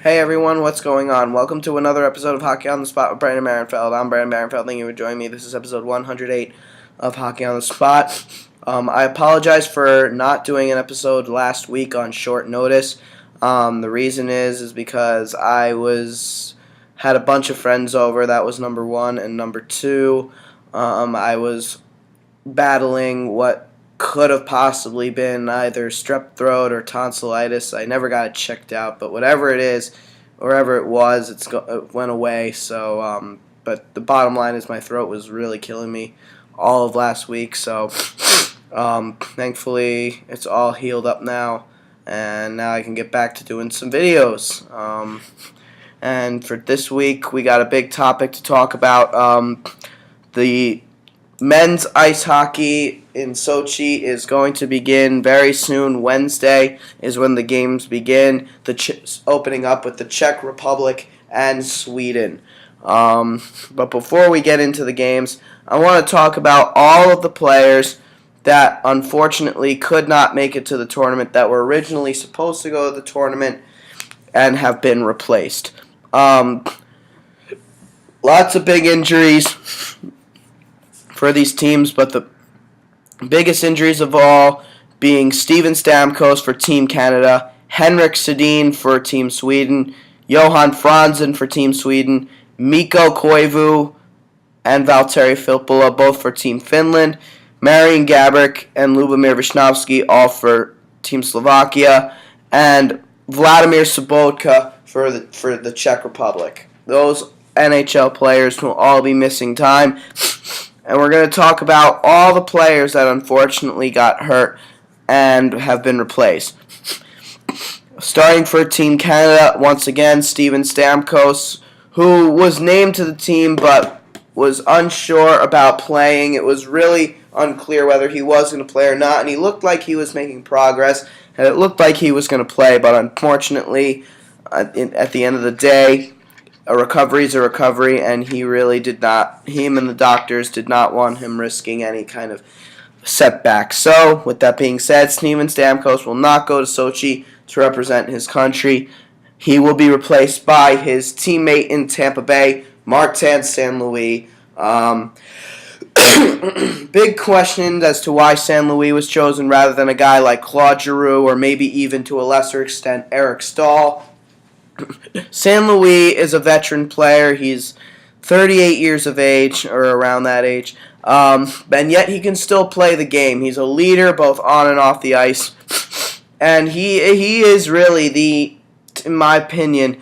Hey everyone, what's going on? Welcome to another episode of Hockey on the Spot with Brandon Marenfeld. I'm Brandon Marenfeld. Thank you for joining me. This is episode 108 of Hockey on the Spot. I apologize for not doing an episode last week on short notice. The reason is because I had a bunch of friends over. That was number one, and number two, I was battling what could have possibly been either strep throat or tonsillitis. I never got it checked out, but whatever it is, wherever it was, it went away. So, but the bottom line is my throat was really killing me all of last week. So, thankfully, it's all healed up now, and now I can get back to doing some videos. And for this week, we got a big topic to talk about. The men's ice hockey in Sochi is going to begin very soon. Wednesday is when the games begin, opening up with the Czech Republic and Sweden. But before we get into the games, I want to talk about all of the players that unfortunately could not make it to the tournament, that were originally supposed to go to the tournament and have been replaced. Lots of big injuries for these teams, but the biggest injuries of all being Steven Stamkos for Team Canada, Henrik Sedin for Team Sweden, Johan Franzen for Team Sweden, Mikko Koivu and Valtteri Filppula both for Team Finland, Marian Gaborik and Lubomir Vishnevsky all for Team Slovakia, and Vladimir Sobotka for the Czech Republic. Those NHL players will all be missing time. And we're going to talk about all the players that unfortunately got hurt and have been replaced. Starting for Team Canada, once again, Steven Stamkos, who was named to the team but was unsure about playing. It was really unclear whether he was going to play or not, and he looked like he was making progress, and it looked like he was going to play, but unfortunately, at the end of the day, a recovery is a recovery, and him and the doctors did not want him risking any kind of setback. So, with that being said, Steven Stamkos will not go to Sochi to represent his country. He will be replaced by his teammate in Tampa Bay, Martin St. Louis. Big questions as to why St. Louis was chosen rather than a guy like Claude Giroux or maybe even to a lesser extent Eric Staal. St. Louis is a veteran player. He's 38 years of age, or around that age, and yet he can still play the game. He's a leader both on and off the ice, and he is really in my opinion,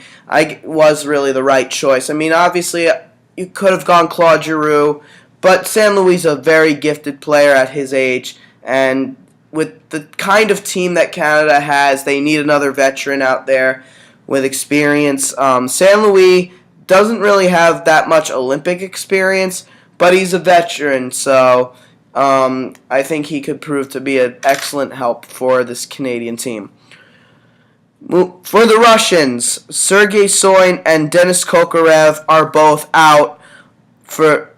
was really the right choice. I mean, obviously, you could have gone Claude Giroux, but St. Louis is a very gifted player at his age, and with the kind of team that Canada has, they need another veteran out there with experience. St. Louis doesn't really have that much Olympic experience, but he's a veteran, so I think he could prove to be an excellent help for this Canadian team. For the Russians, Sergei Soin and Denis Kokarev are both out for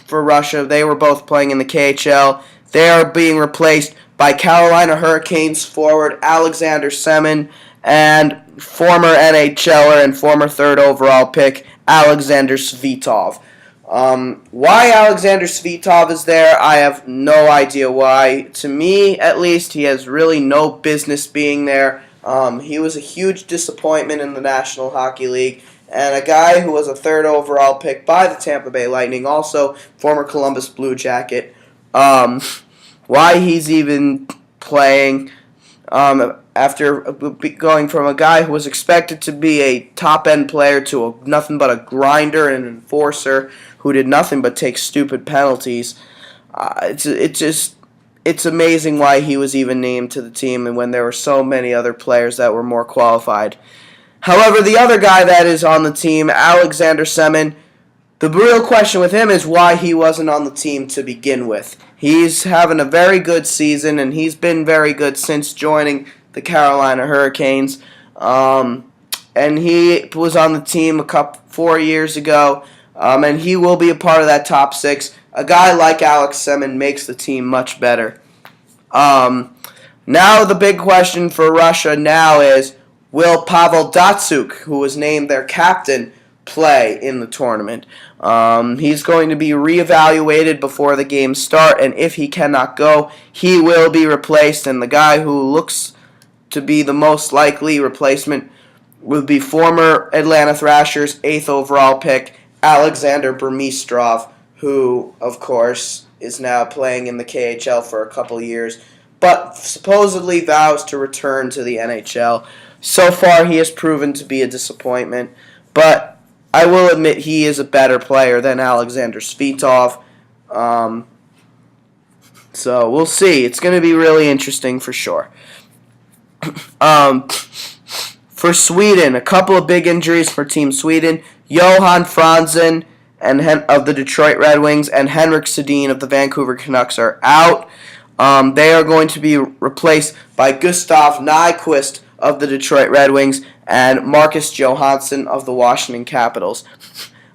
Russia. They were both playing in the KHL. They are being replaced by Carolina Hurricanes forward Alexander Semin and former NHLer and former third overall pick Alexander Svitov. Why Alexander Svitov is there, I have no idea why. To me, at least, he has really no business being there. He was a huge disappointment in the National Hockey League, and a guy who was a third overall pick by the Tampa Bay Lightning, also former Columbus Blue Jacket. Why he's even playing after going from a guy who was expected to be a top-end player to nothing but a grinder and enforcer who did nothing but take stupid penalties. It's amazing why he was even named to the team and when there were so many other players that were more qualified. However, the other guy that is on the team, Alexander Semin, the real question with him is why he wasn't on the team to begin with. He's having a very good season, and he's been very good since joining the Carolina Hurricanes. And he was on the team 4 years ago, and he will be a part of that top six. A guy like Alex Semin makes the team much better. Now the big question for Russia now is, will Pavel Datsyuk, who was named their captain, play in the tournament? He's going to be reevaluated before the games start, and if he cannot go, he will be replaced. And the guy who looks to be the most likely replacement would be former Atlanta Thrashers 8th overall pick Alexander Burmistrov, who, of course, is now playing in the KHL for a couple years, but supposedly vows to return to the NHL. So far, he has proven to be a disappointment, but I will admit he is a better player than Alexander Svitov. So we'll see. It's going to be really interesting for sure. For Sweden, a couple of big injuries for Team Sweden. Johan Franzen of the Detroit Red Wings and Henrik Sedin of the Vancouver Canucks are out. They are going to be replaced by Gustav Nyquist of the Detroit Red Wings and Marcus Johansson of the Washington Capitals.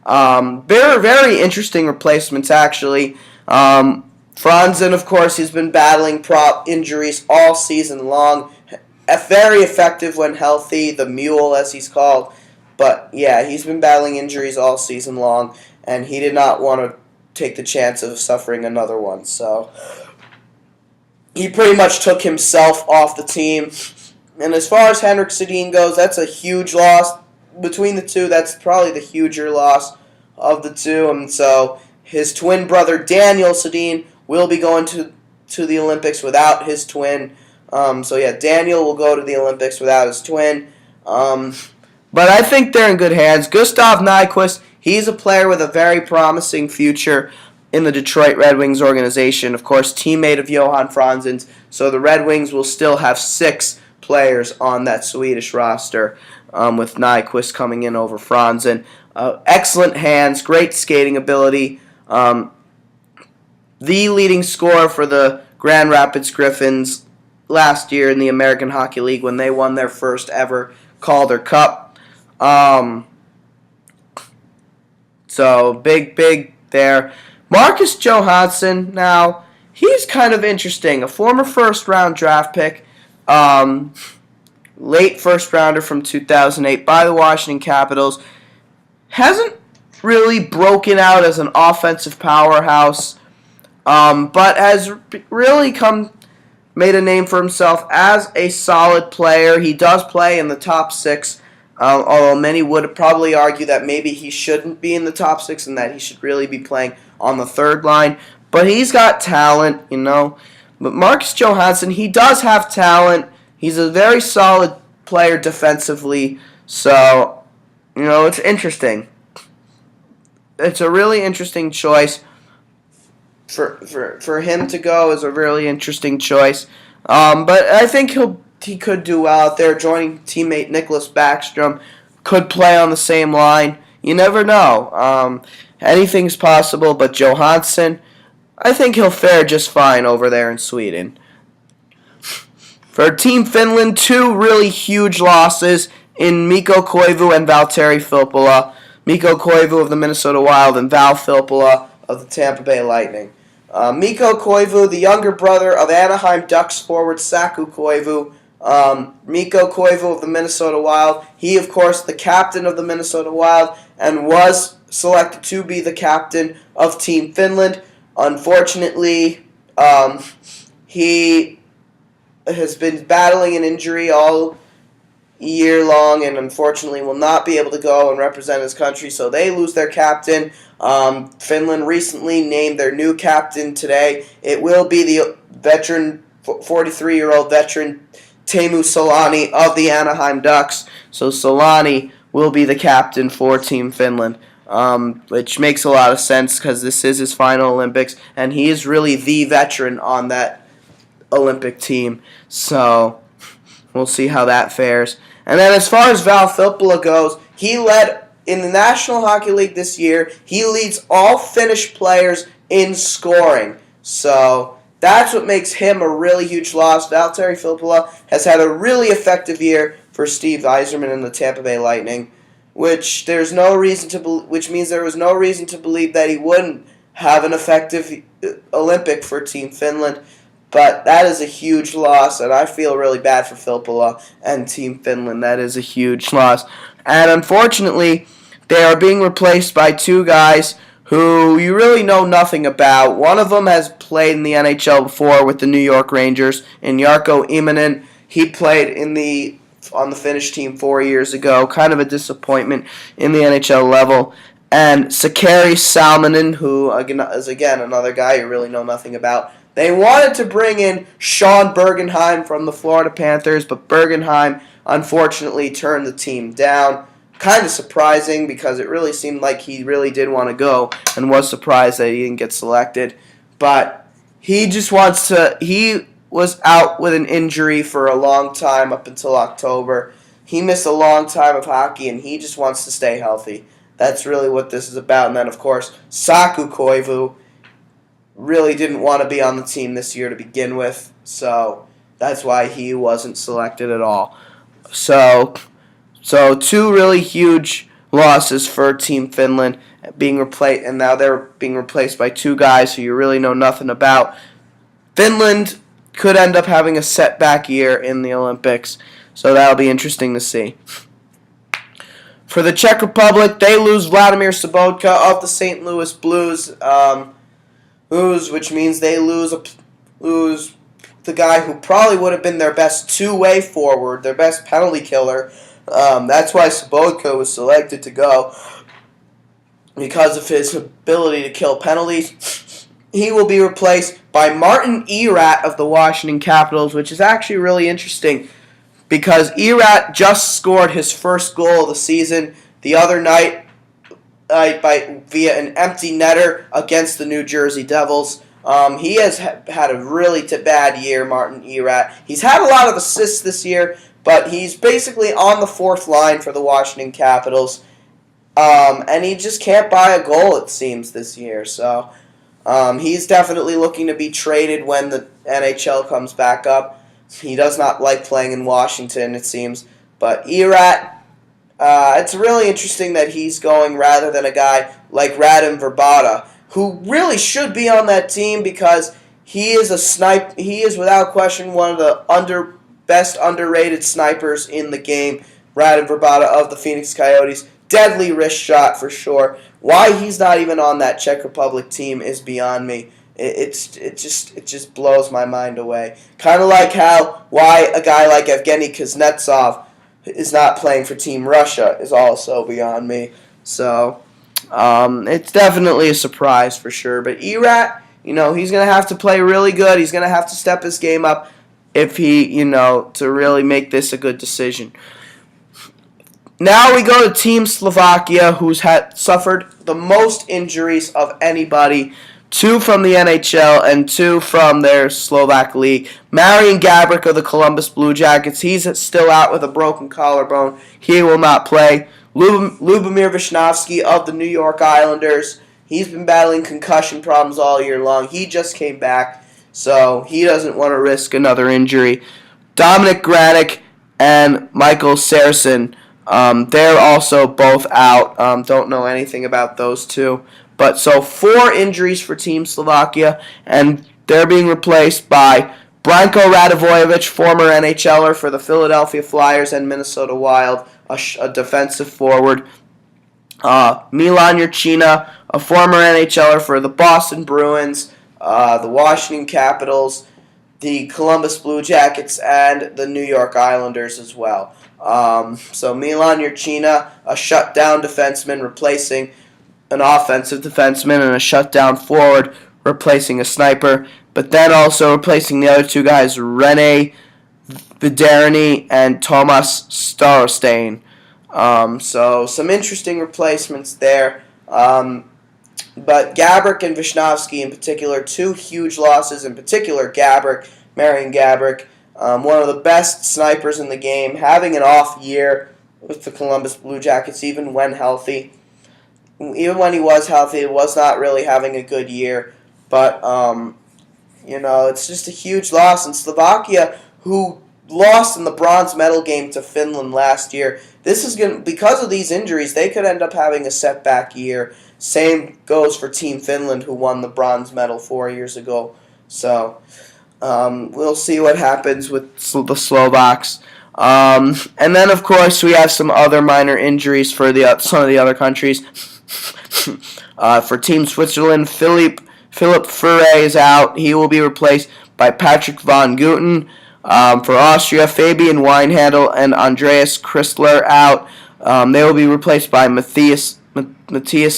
Very, very interesting replacements, actually. Franzen, of course, he's been battling prop injuries all season long. Very effective when healthy, the mule as he's called. But yeah, he's been battling injuries all season long, and he did not want to take the chance of suffering another one. So he pretty much took himself off the team. And as far as Henrik Sedin goes, that's a huge loss. Between the two, that's probably the huger loss of the two. And so his twin brother, Daniel Sedin, will be going to the Olympics without his twin. So yeah, Daniel will go to the Olympics without his twin. But I think they're in good hands. Gustav Nyquist, he's a player with a very promising future in the Detroit Red Wings organization. Of course, teammate of Johan Franzen's. So the Red Wings will still have 6 players on that Swedish roster, with Nyquist coming in over Franzen. Excellent hands, great skating ability. The leading scorer for the Grand Rapids Griffins last year in the American Hockey League when they won their first ever Calder Cup. So big there. Marcus Johansson, now, he's kind of interesting. A former first-round draft pick, late first-rounder from 2008 by the Washington Capitals. Hasn't really broken out as an offensive powerhouse, but has really made a name for himself as a solid player. He does play in the top 6, although many would probably argue that maybe he shouldn't be in the top 6 and that he should really be playing on the third line. But he's got talent, you know. But Marcus Johansson, he does have talent. He's a very solid player defensively. So, you know, it's interesting. It's a really interesting choice. For him to go is a really interesting choice. But I think he could do well out there. Joining teammate Nicholas Backstrom, could play on the same line. You never know. Anything's possible, but Johansson, I think he'll fare just fine over there in Sweden. For Team Finland, 2 really huge losses in Mikko Koivu and Valtteri Filppula. Mikko Koivu of the Minnesota Wild and Val Filppula of the Tampa Bay Lightning. Mikko Koivu, the younger brother of Anaheim Ducks forward Saku Koivu. Mikko Koivu of the Minnesota Wild. He, of course, the captain of the Minnesota Wild and was selected to be the captain of Team Finland. Unfortunately, he has been battling an injury all year long and unfortunately will not be able to go and represent his country, so they lose their captain. Finland recently named their new captain today. It will be the veteran, 43-year-old veteran Teemu Selanne of the Anaheim Ducks. So Selanne will be the captain for Team Finland, which makes a lot of sense because this is his final Olympics, and he is really the veteran on that Olympic team. So we'll see how that fares. And then as far as Val Filppula goes, he led in the National Hockey League this year. He leads all Finnish players in scoring. So that's what makes him a really huge loss. Valtteri Filppula has had a really effective year for Steve Yzerman and the Tampa Bay Lightning, which means there was no reason to believe that he wouldn't have an effective Olympic for Team Finland. But that is a huge loss, and I feel really bad for Filppula and Team Finland. That is a huge loss. And unfortunately, they are being replaced by two guys who you really know nothing about. One of them has played in the NHL before with the New York Rangers, in Jarkko Immonen. He played on the Finnish team 4 years ago. Kind of a disappointment in the NHL level. And Sakari Salminen, who is again another guy you really know nothing about. They wanted to bring in Sean Bergenheim from the Florida Panthers, but Bergenheim unfortunately turned the team down. Kind of surprising because it really seemed like he really did want to go and was surprised that he didn't get selected. But he just wants to. He was out with an injury for a long time up until October. He missed a long time of hockey and he just wants to stay healthy. That's really what this is about. And then, of course, Saku Koivu really didn't want to be on the team this year to begin with, so that's why he wasn't selected at all. So two really huge losses for Team Finland being replaced, and now they're being replaced by two guys who you really know nothing about. Finland could end up having a setback year in the Olympics, so that'll be interesting to see. For the Czech Republic, they lose Vladimir Sobotka of the St. Louis Blues. Which means they lose the guy who probably would have been their best two-way forward, their best penalty killer. That's why Sobotka was selected to go, because of his ability to kill penalties. He will be replaced by Martin Erat of the Washington Capitals, which is actually really interesting because Erat just scored his first goal of the season the other night via an empty netter against the New Jersey Devils. He has had a really bad year, Martin Erat. He's had a lot of assists this year, but he's basically on the fourth line for the Washington Capitals. And he just can't buy a goal, it seems, this year. So he's definitely looking to be traded when the NHL comes back up. He does not like playing in Washington, it seems. But Erat, it's really interesting that he's going rather than a guy like Radim Vrbata, who really should be on that team because he is a snipe. He is without question one of the best underrated snipers in the game. Radim Vrbata of the Phoenix Coyotes, deadly wrist shot for sure. Why he's not even on that Czech Republic team is beyond me. It just blows my mind away. Kind of like why a guy like Evgeny Kuznetsov is not playing for Team Russia is also beyond me. So it's definitely a surprise for sure. But Erat, he's going to have to play really good. He's going to have to step his game up if he, to really make this a good decision. Now we go to Team Slovakia, who's suffered the most injuries of anybody. 2 from the NHL and 2 from their Slovak league. Marian Gaborik of the Columbus Blue Jackets, he's still out with a broken collarbone. He will not play. Lubomir Visnovsky of the New York Islanders, he's been battling concussion problems all year long. He just came back, so he doesn't want to risk another injury. Dominic Granick and Michael Saracen, they're also both out. Don't know anything about those two. But so 4 injuries for Team Slovakia, and they're being replaced by Branko Radivojevic, former NHLer for the Philadelphia Flyers and Minnesota Wild, a defensive forward. Milan Jurčina, a former NHLer for the Boston Bruins, the Washington Capitals, the Columbus Blue Jackets, and the New York Islanders as well. So Milan Jurčina, a shutdown defenseman replacing an offensive defenseman, and a shutdown forward replacing a sniper, but then also replacing the other 2 guys, Rene Viderny and Thomas Starostain. So some interesting replacements there. But Gaborik and Visnovsky in particular, 2 huge losses, in particular Marian Gaborik, one of the best snipers in the game, having an off year with the Columbus Blue Jackets even when healthy. Even when he was healthy, he was not really having a good year. But, it's just a huge loss. And Slovakia, who lost in the bronze medal game to Finland last year, because of these injuries, they could end up having a setback year. Same goes for Team Finland, who won the bronze medal 4 years ago. So, We'll see what happens with the Slovaks. And then, of course, we have some other minor injuries for some of the other countries. For Team Switzerland, Philipp Furre is out. He will be replaced by Patrick van Guten. For Austria, Fabian Weinhandel and Andreas Christler out. They will be replaced by Matthias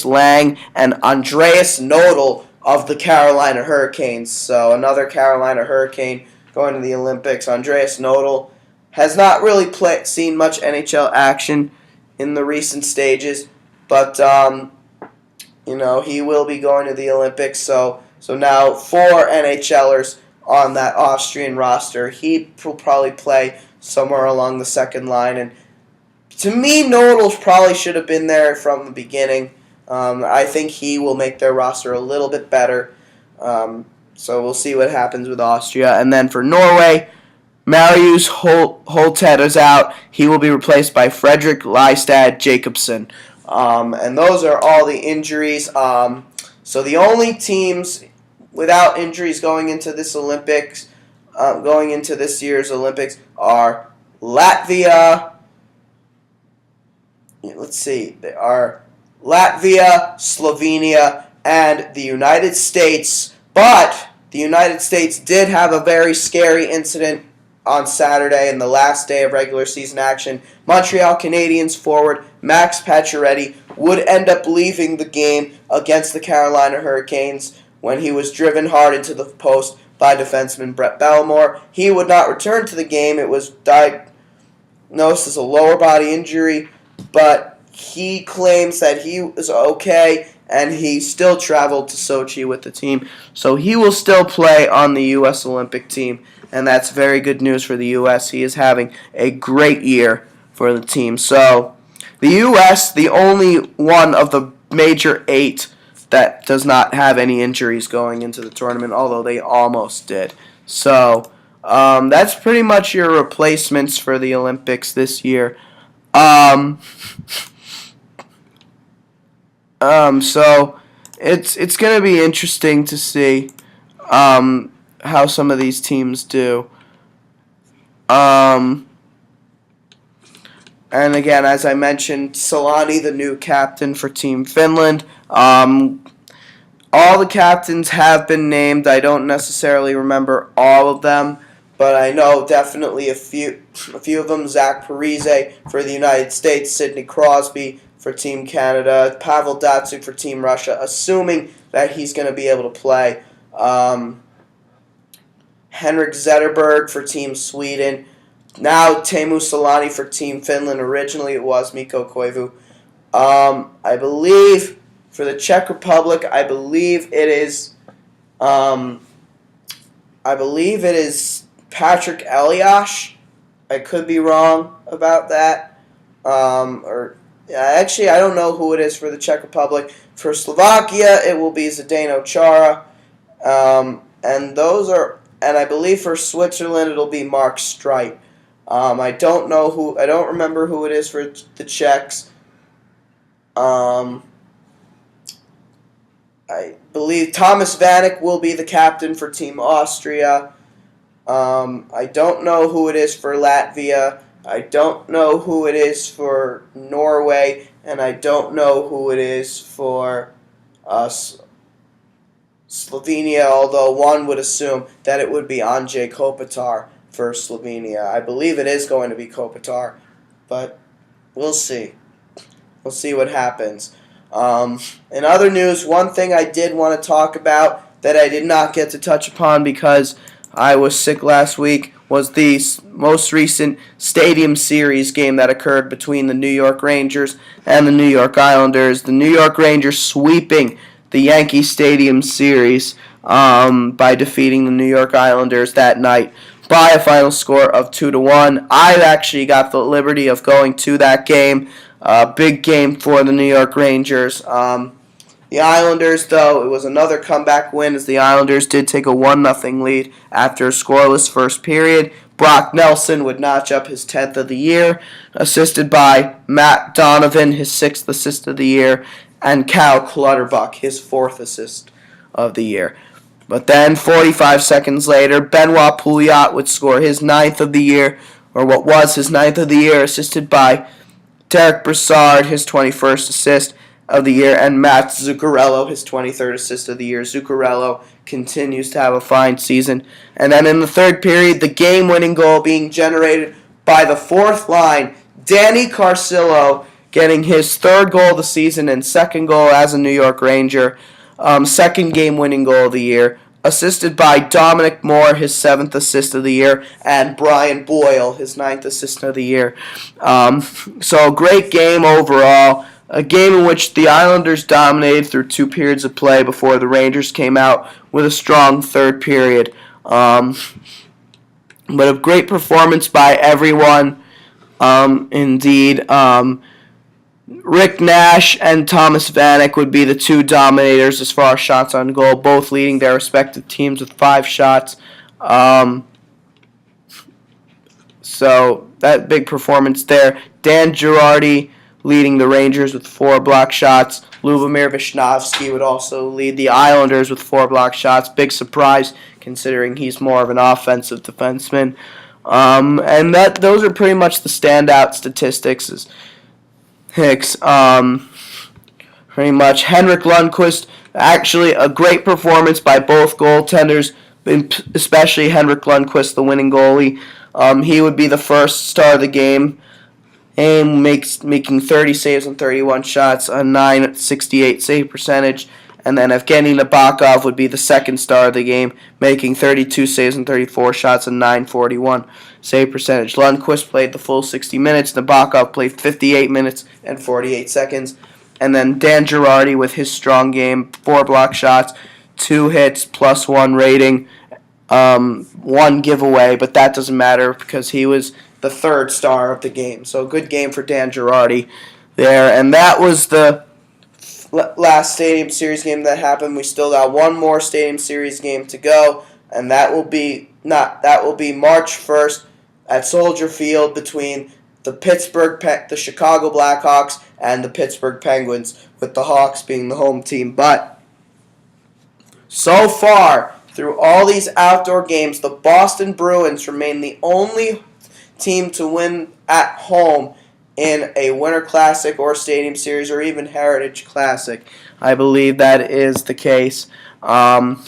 Lang and Andreas Nodal of the Carolina Hurricanes. So another Carolina Hurricane going to the Olympics. Andreas Nodal has not really seen much NHL action in the recent stages, but he will be going to the Olympics. So now 4 NHLers on that Austrian roster. He will probably play somewhere along the second line, and to me, Nodal probably should have been there from the beginning. I think he will make their roster a little bit better. So we'll see what happens with Austria. And then for Norway, Marius Holtet is out. He will be replaced by Fredrik Lystad Jacobsen. And those are all the injuries. So the only teams without injuries going into this Olympics, going into this year's Olympics, are Latvia. Let's see. They are Latvia, Slovenia, and the United States. But the United States did have a very scary incident on Saturday in the last day of regular season action. Montreal Canadiens forward Max Pacioretty would end up leaving the game against the Carolina Hurricanes when he was driven hard into the post by defenseman Brett Bellemore. He would not return to the game. It was diagnosed as a lower body injury, but he claims that he is okay, and he still traveled to Sochi with the team. So he will still play on the U.S. Olympic team, and that's very good news for the U.S. He is having a great year for the team. So the U.S., the only one of the major 8 that does not have any injuries going into the tournament, although they almost did. So that's pretty much your replacements for the Olympics this year. So it's going to be interesting to see how some of these teams do. And again, as I mentioned, Solani, the new captain for Team Finland. All the captains have been named. I don't necessarily remember all of them, but I know definitely a few of them. Zach Parise for the United States, Sidney Crosby for Team Canada, Pavel Datsyuk for Team Russia, assuming that he's going to be able to play. Henrik Zetterberg for Team Sweden. Now Teemu Solani for Team Finland. Originally it was Mikko Koivu. I believe for the Czech Republic, I believe it is Patrick Elias. I could be wrong about that. Actually, I don't know who it is for the Czech Republic. For Slovakia, it will be Zdeno Chara. And I believe for Switzerland, it'll be Mark Streit. I don't remember who it is for the Czechs. I believe Thomas Vanek will be the captain for Team Austria. I don't know who it is for Latvia. I don't know who it is for Norway. And I don't know who it is for Slovenia, although one would assume that it would be Andrej Kopitar for Slovenia. I believe it is going to be Kopitar, but we'll see. We'll see what happens. In other news, one thing I did want to talk about that I did not get to touch upon because I was sick last week was the most recent Stadium Series game that occurred between the New York Rangers and the New York Islanders. The New York Rangers sweeping the Yankee Stadium Series by defeating the New York Islanders that night by a final score of 2-1. I actually got the liberty of going to that game. Big game for the New York Rangers. The Islanders, though, it was another comeback win as the Islanders did take a 1-0 lead after a scoreless first period. Brock Nelson would notch up his 10th of the year, assisted by Matt Donovan, his 6th assist of the year, and Cal Clutterbuck, his 4th assist of the year. But then 45 seconds later, Benoit Pouliot would score his ninth of the year, or what was his ninth of the year, assisted by Derek Brassard, his 21st assist of the year, and Matt Zuccarello, his 23rd assist of the year. Zuccarello continues to have a fine season. And then in the third period, the game-winning goal being generated by the fourth line, Danny Carcillo, getting his third goal of the season and second goal as a New York Ranger, second game-winning goal of the year, assisted by Dominic Moore, his seventh assist of the year, and Brian Boyle, his ninth assist of the year. So a great game overall. A game in which the Islanders dominated through 2 periods of play before the Rangers came out with a strong third period. But a great performance by everyone. Indeed. Rick Nash and Thomas Vanek would be the 2 dominators as far as shots on goal, both leading their respective teams with 5 shots. So that big performance there. Dan Girardi leading the Rangers with 4 block shots. Lubomir Vishnevsky would also lead the Islanders with 4 block shots. Big surprise considering he's more of an offensive defenseman. And those are pretty much the standout statistics. Pretty much Henrik Lundqvist, actually a great performance by both goaltenders, especially Henrik Lundqvist, the winning goalie. He would be the first star of the game, and making 30 saves and 31 shots, a .968 save percentage. And then Evgeny Nabokov would be the second star of the game, making 32 saves and 34 shots, a .941 save percentage. Lundqvist played the full 60 minutes. Nabokov played 58 minutes and 48 seconds. And then Dan Girardi with his strong game, 4 block shots, 2 hits, +1 rating, 1 giveaway, but that doesn't matter because he was the third star of the game. So a good game for Dan Girardi there. And that was the last Stadium Series game that happened. We still got one more Stadium Series game to go, and that will be March 1st at Soldier Field between the Chicago Blackhawks and the Pittsburgh Penguins, with the Hawks being the home team. But so far, through all these outdoor games, the Boston Bruins remain the only team to win at home in a Winter Classic or Stadium Series or even Heritage Classic. I believe that is the case. But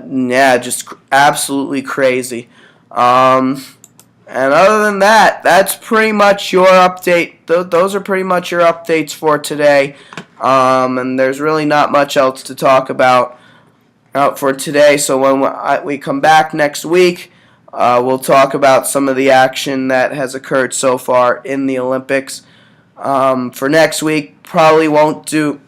yeah, just absolutely crazy. And other than that, that's pretty much your update. Those are pretty much your updates for today. And there's really not much else to talk about for today. So when we come back next week, we'll talk about some of the action that has occurred so far in the Olympics. For next week, probably won't do.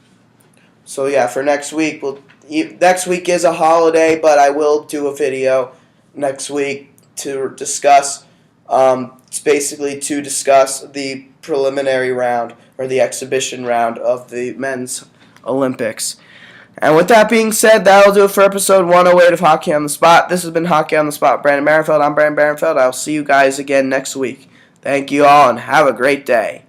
So yeah, for next week, next week is a holiday, but I will do a video next week to discuss. It's basically to discuss the preliminary round or the exhibition round of the men's Olympics. And with that being said, that'll do it for episode 108 of Hockey on the Spot. This has been Hockey on the Spot. Brandon Barenfeld. I'm Brandon Barenfeld. I'll see you guys again next week. Thank you all, and have a great day.